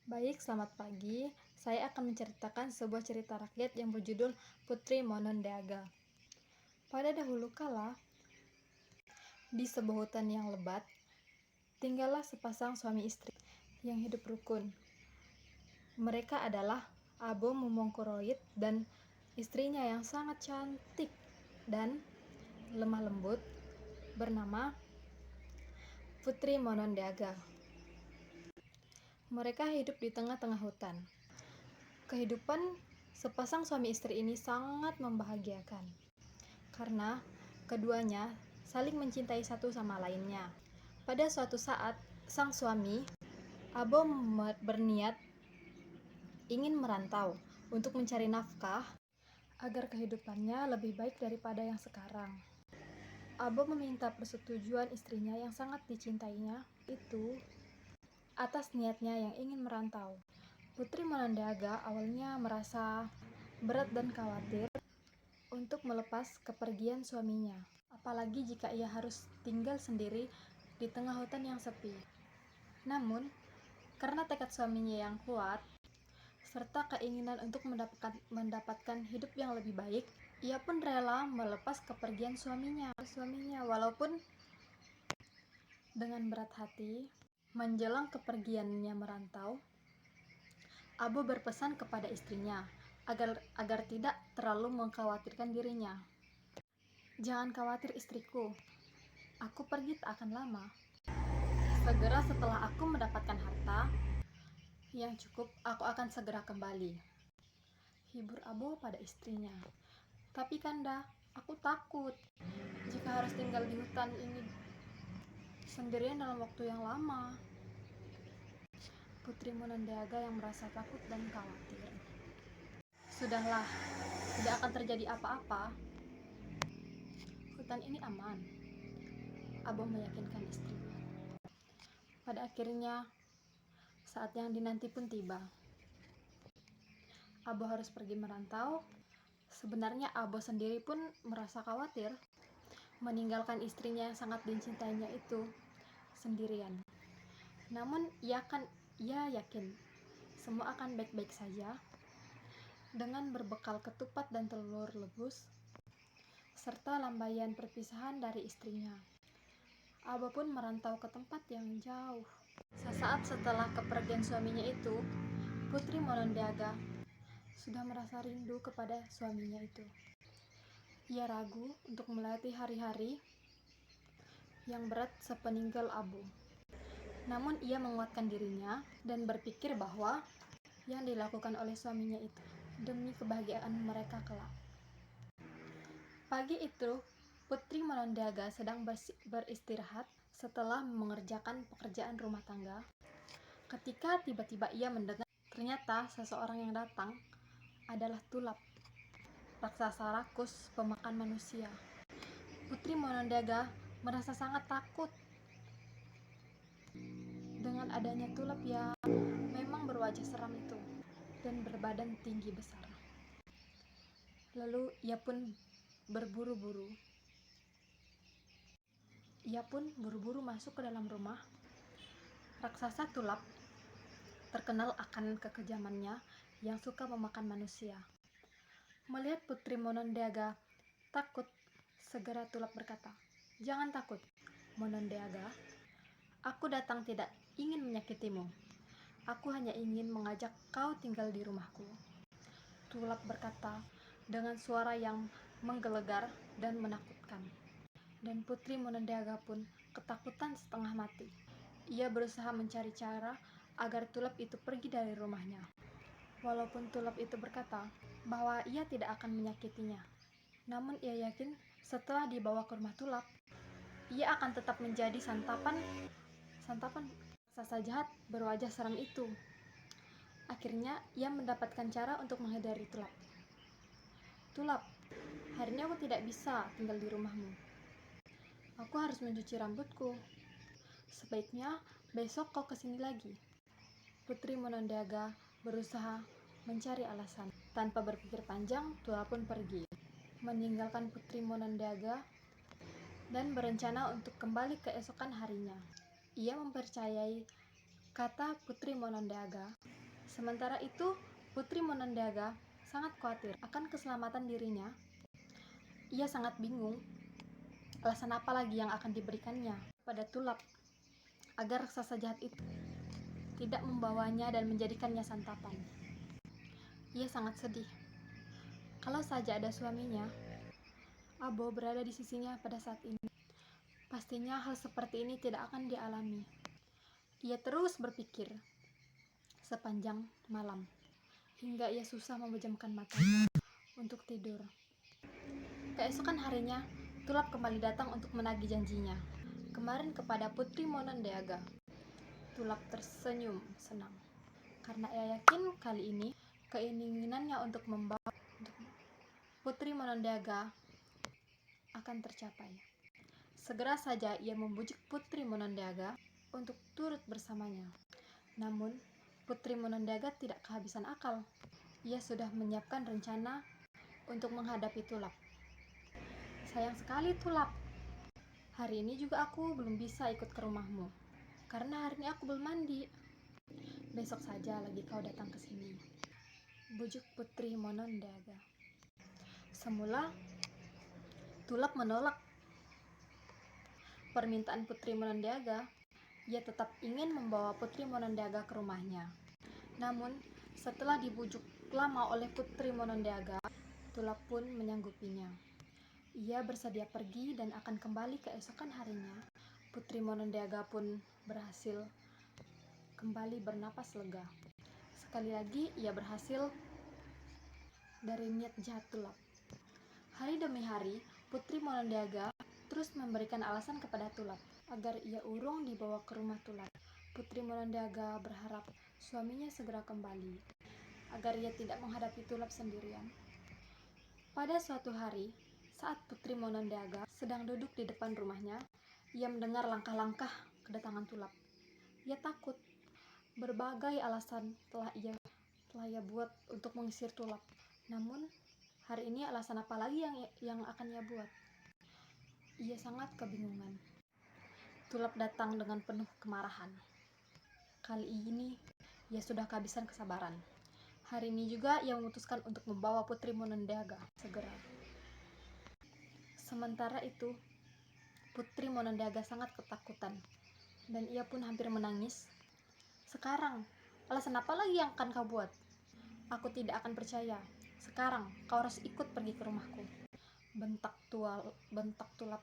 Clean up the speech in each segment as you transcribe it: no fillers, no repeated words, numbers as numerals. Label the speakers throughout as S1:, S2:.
S1: Baik, selamat pagi. Saya akan menceritakan sebuah cerita rakyat yang berjudul Putri Monondaga. Pada dahulu kala, di sebuah hutan yang lebat, tinggallah sepasang suami istri yang hidup rukun. Mereka adalah Abo Mumongkoroid dan istrinya yang sangat cantik dan lemah lembut bernama Putri Monondaga. Mereka hidup di tengah-tengah hutan. Kehidupan sepasang suami istri ini sangat membahagiakan karena keduanya saling mencintai satu sama lainnya. Pada suatu saat, sang suami, Abo, berniat ingin merantau untuk mencari nafkah agar kehidupannya lebih baik daripada yang sekarang. Abo meminta persetujuan istrinya yang sangat dicintainya itu atas niatnya yang ingin merantau. Putri Monondaga awalnya merasa berat dan khawatir untuk melepas kepergian suaminya, apalagi jika ia harus tinggal sendiri di tengah hutan yang sepi. Namun, karena tekad suaminya yang kuat, serta keinginan untuk mendapatkan hidup yang lebih baik, ia pun rela melepas kepergian suaminya walaupun dengan berat hati. Menjelang kepergiannya merantau, Abo berpesan kepada istrinya agar tidak terlalu mengkhawatirkan dirinya. "Jangan khawatir istriku, aku pergi tak akan lama. Segera setelah aku mendapatkan harta yang cukup, aku akan segera kembali," hibur Abo pada istrinya. "Tapi Kanda, aku takut jika harus tinggal di hutan ini sendirian dalam waktu yang lama." Putri Monondaga yang merasa takut dan khawatir. "Sudahlah, tidak akan terjadi apa-apa. Hutan ini aman," Abo meyakinkan istrinya. Pada akhirnya, saat yang dinanti pun tiba. Abo harus pergi merantau. Sebenarnya Abo sendiri pun merasa khawatir meninggalkan istrinya yang sangat dicintainya itu sendirian. Namun ia yakin semua akan baik-baik saja dengan berbekal ketupat dan telur rebus serta lambaian perpisahan dari istrinya. Abo pun merantau ke tempat yang jauh. Sesaat setelah kepergian suaminya itu, Putri Monondaga sudah merasa rindu kepada suaminya itu. Ia ragu untuk melewati hari-hari yang berat sepeninggal Abo. Namun ia menguatkan dirinya dan berpikir bahwa yang dilakukan oleh suaminya itu demi kebahagiaan mereka kelak. Pagi itu, Putri Monondaga sedang beristirahat setelah mengerjakan pekerjaan rumah tangga, ketika tiba-tiba ia mendengar ternyata seseorang yang datang adalah Tulap, raksasa rakus pemakan manusia. Putri Monondaga merasa sangat takut dengan adanya Tulap yang memang berwajah seram itu dan berbadan tinggi besar. Lalu ia pun buru-buru masuk ke dalam rumah. Raksasa Tulap terkenal akan kekejamannya yang suka memakan manusia. Melihat Putri Monondaga takut, segera Tulap berkata, "Jangan takut, Monondaga. Aku datang tidak ingin menyakitimu. Aku hanya ingin mengajak kau tinggal di rumahku." Tulap berkata dengan suara yang menggelegar dan menakutkan. Dan Putri Monondaga pun ketakutan setengah mati. Ia berusaha mencari cara agar Tulap itu pergi dari rumahnya. Walaupun Tulap itu berkata bahwa ia tidak akan menyakitinya, namun ia yakin setelah dibawa ke rumah Tulap, ia akan tetap menjadi santapan raksasa jahat berwajah seram itu. Akhirnya ia mendapatkan cara untuk menghindari Tulap. "Tulap, hari ini aku tidak bisa tinggal di rumahmu. Aku harus mencuci rambutku. Sebaiknya besok kau kesini lagi." Putri Monondaga berusaha mencari alasan. Tanpa berpikir panjang, Tulap pun pergi, meninggalkan Putri Monondaga dan berencana untuk kembali keesokan harinya. Ia mempercayai kata Putri Monondaga. Sementara itu, Putri Monondaga sangat khawatir akan keselamatan dirinya. Ia sangat bingung alasan apa lagi yang akan diberikannya pada Tulap agar raksasa jahat itu tidak membawanya dan menjadikannya santapan. Ia sangat sedih. Kalau saja ada suaminya, Abo berada di sisinya pada saat ini, pastinya hal seperti ini tidak akan dialami. Ia terus berpikir sepanjang malam, hingga ia susah memejamkan matanya untuk tidur. Keesokan harinya, Tulap kembali datang untuk menagih janjinya kemarin kepada Putri Monondaga. Tulap tersenyum senang, karena ia yakin kali ini keinginannya untuk membawa Putri Monondaga akan tercapai. Segera saja ia membujuk Putri Monondaga untuk turut bersamanya. Namun, Putri Monondaga tidak kehabisan akal. Ia sudah menyiapkan rencana untuk menghadapi Tulap. Sayang sekali Tulap, hari ini juga aku belum bisa ikut ke rumahmu, karena hari ini aku belum mandi. Besok saja lagi kau datang ke sini, bujuk Putri Monondaga. Semula, Tulap menolak permintaan Putri Monondaga. Ia tetap ingin membawa Putri Monondaga ke rumahnya. Namun, setelah dibujuk lama oleh Putri Monondaga, Tulap pun menyanggupinya. Ia bersedia pergi dan akan kembali keesokan harinya. Putri Monondaga pun berhasil kembali bernapas lega. Sekali lagi ia berhasil dari niat jahat Tulap. Hari demi hari, Putri Monondaga terus memberikan alasan kepada Tulap agar ia urung dibawa ke rumah Tulap. Putri Monondaga berharap suaminya segera kembali agar ia tidak menghadapi Tulap sendirian. Pada suatu hari, saat Putri Monondaga sedang duduk di depan rumahnya, ia mendengar langkah-langkah kedatangan Tulap. Ia takut. Berbagai alasan telah ia buat untuk mengusir Tulap. Namun, hari ini alasan apa lagi yang akan ia buat? Ia sangat kebingungan. Tulap datang dengan penuh kemarahan. Kali ini, ia sudah kehabisan kesabaran. Hari ini juga ia memutuskan untuk membawa Putri Monondaga segera. Sementara itu, Putri Monondaga sangat ketakutan, dan ia pun hampir menangis. Sekarang, alasan apa lagi yang akan kau buat? Aku tidak akan percaya. Sekarang, kau harus ikut pergi ke rumahku. Bentak Tulap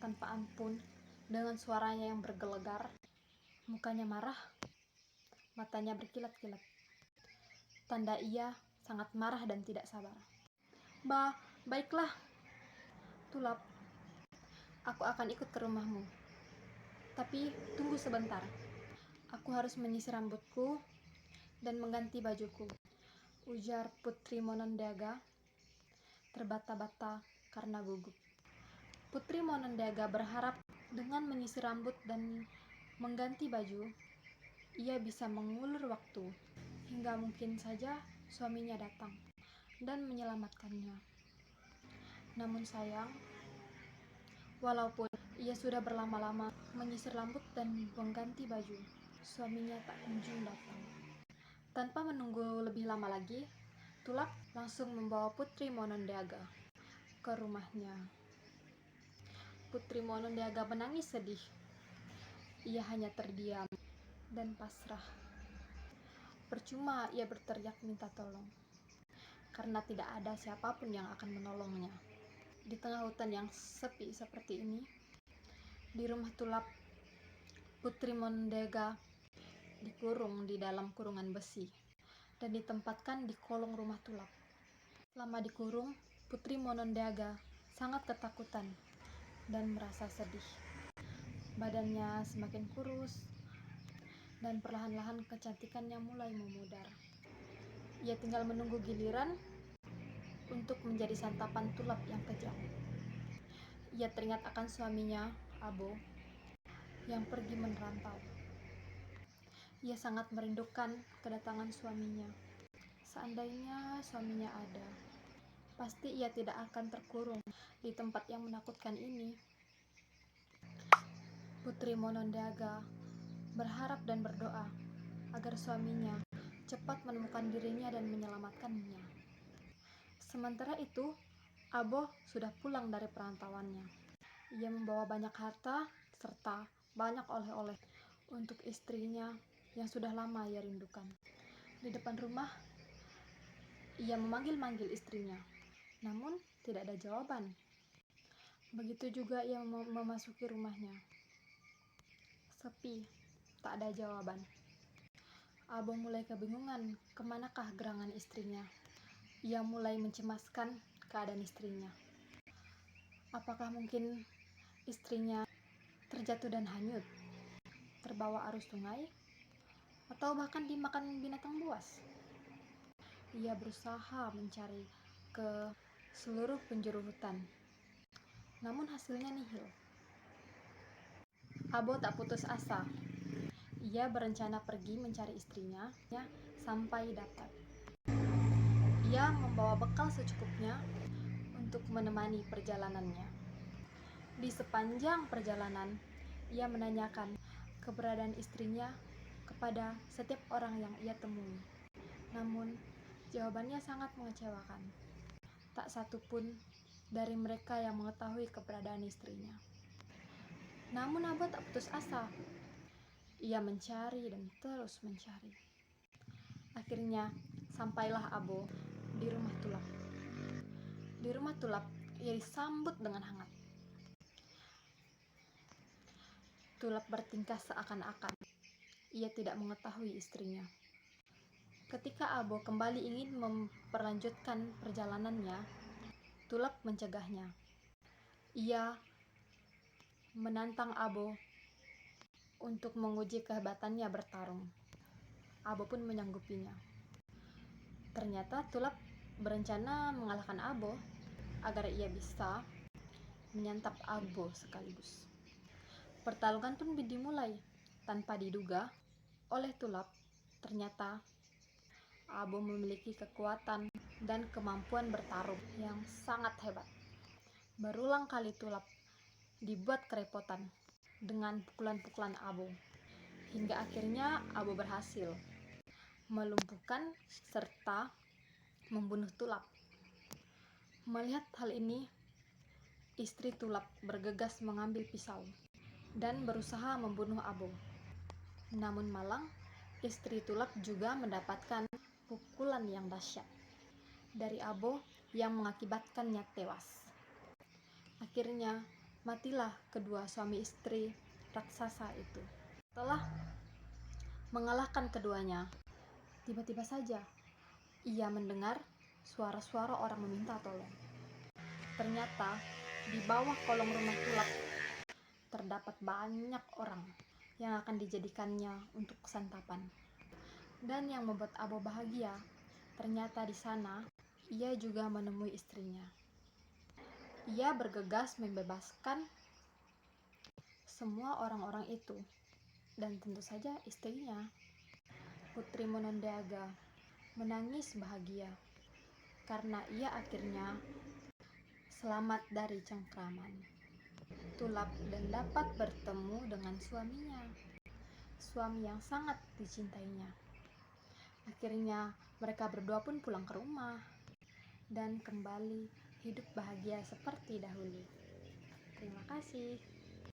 S1: tanpa ampun dengan suaranya yang bergelegar. Mukanya marah, matanya berkilat-kilat. Tanda ia sangat marah dan tidak sabar. Baiklah, Tulap. Aku akan ikut ke rumahmu. Tapi tunggu sebentar. Aku harus menyisir rambutku dan mengganti bajuku, ujar Putri Monondaga terbata-bata karena gugup. Putri Monondaga berharap dengan menyisir rambut dan mengganti baju, ia bisa mengulur waktu hingga mungkin saja suaminya datang dan menyelamatkannya. Namun sayang, walaupun ia sudah berlama-lama menyisir rambut dan mengganti baju, suaminya tak kunjung datang. Tanpa menunggu lebih lama lagi, Tulap langsung membawa Putri Monondaga ke rumahnya. Putri Monondaga menangis sedih. Ia hanya terdiam dan pasrah. Percuma ia berteriak minta tolong, karena tidak ada siapapun yang akan menolongnya. Di tengah hutan yang sepi seperti ini, di rumah Tulap, Putri Monondaga dikurung di dalam kurungan besi dan ditempatkan di kolong rumah Tulap. Selama dikurung, Putri Monondaga sangat ketakutan dan merasa sedih. Badannya semakin kurus dan perlahan-lahan kecantikannya mulai memudar. Ia tinggal menunggu giliran untuk menjadi santapan Tulap yang kejam. Ia teringat akan suaminya, Abo, yang pergi merantau. Ia sangat merindukan kedatangan suaminya. Seandainya suaminya ada, pasti ia tidak akan terkurung di tempat yang menakutkan ini. Putri Monondaga berharap dan berdoa agar suaminya cepat menemukan dirinya dan menyelamatkannya. Sementara itu, Abo sudah pulang dari perantauannya. Ia membawa banyak harta serta banyak oleh-oleh untuk istrinya yang sudah lama ia rindukan. Di depan rumah, ia memanggil-manggil istrinya, namun tidak ada jawaban. Begitu juga ia memasuki rumahnya. Sepi, tak ada jawaban. Abo mulai kebingungan kemanakah gerangan istrinya. Ia mulai mencemaskan keadaan istrinya. Apakah mungkin istrinya terjatuh dan hanyut, terbawa arus sungai, atau bahkan dimakan binatang buas? Ia berusaha mencari ke seluruh penjuru hutan, namun hasilnya nihil. Abo tak putus asa. Ia berencana pergi mencari istrinya sampai dapat. Ia membawa bekal secukupnya untuk menemani perjalanannya. Di sepanjang perjalanan, ia menanyakan keberadaan istrinya kepada setiap orang yang ia temui. Namun, jawabannya sangat mengecewakan. Tak satu pun dari mereka yang mengetahui keberadaan istrinya. Namun Abo tak putus asa. Ia mencari dan terus mencari. Akhirnya, sampailah Abo di rumah Tulap. Di rumah Tulap, ia disambut dengan hangat. Tulap bertingkah seakan-akan ia tidak mengetahui istrinya. Ketika Abo kembali ingin memperlanjutkan perjalanannya, Tulap mencegahnya. Ia menantang Abo untuk menguji kehebatannya bertarung. Abo pun menyanggupinya. Ternyata Tulap berencana mengalahkan Abo agar ia bisa menyantap Abo sekaligus. Pertarungan pun dimulai. Tanpa diduga oleh Tulap, ternyata Abo memiliki kekuatan dan kemampuan bertarung yang sangat hebat. Berulang kali Tulap dibuat kerepotan dengan pukulan-pukulan Abo, hingga akhirnya Abo berhasil melumpuhkan serta membunuh Tulap. Melihat hal ini, istri Tulap bergegas mengambil pisau dan berusaha membunuh Abo. Namun malang, istri Tulap juga mendapatkan pukulan yang dahsyat dari Abo yang mengakibatkannya tewas. Akhirnya, matilah kedua suami istri raksasa itu. Setelah mengalahkan keduanya, tiba-tiba saja ia mendengar suara-suara orang meminta tolong. Ternyata di bawah kolong rumah Tulap terdapat banyak orang yang akan dijadikannya untuk santapan. Dan yang membuat Abo bahagia, ternyata di sana ia juga menemui istrinya. Ia bergegas membebaskan semua orang-orang itu, dan tentu saja istrinya, Putri Monondaga, menangis bahagia karena ia akhirnya selamat dari cengkraman Tulap dan dapat bertemu dengan suaminya, suami yang sangat dicintainya. Akhirnya mereka berdua pun pulang ke rumah dan kembali hidup bahagia seperti dahulu. Terima kasih.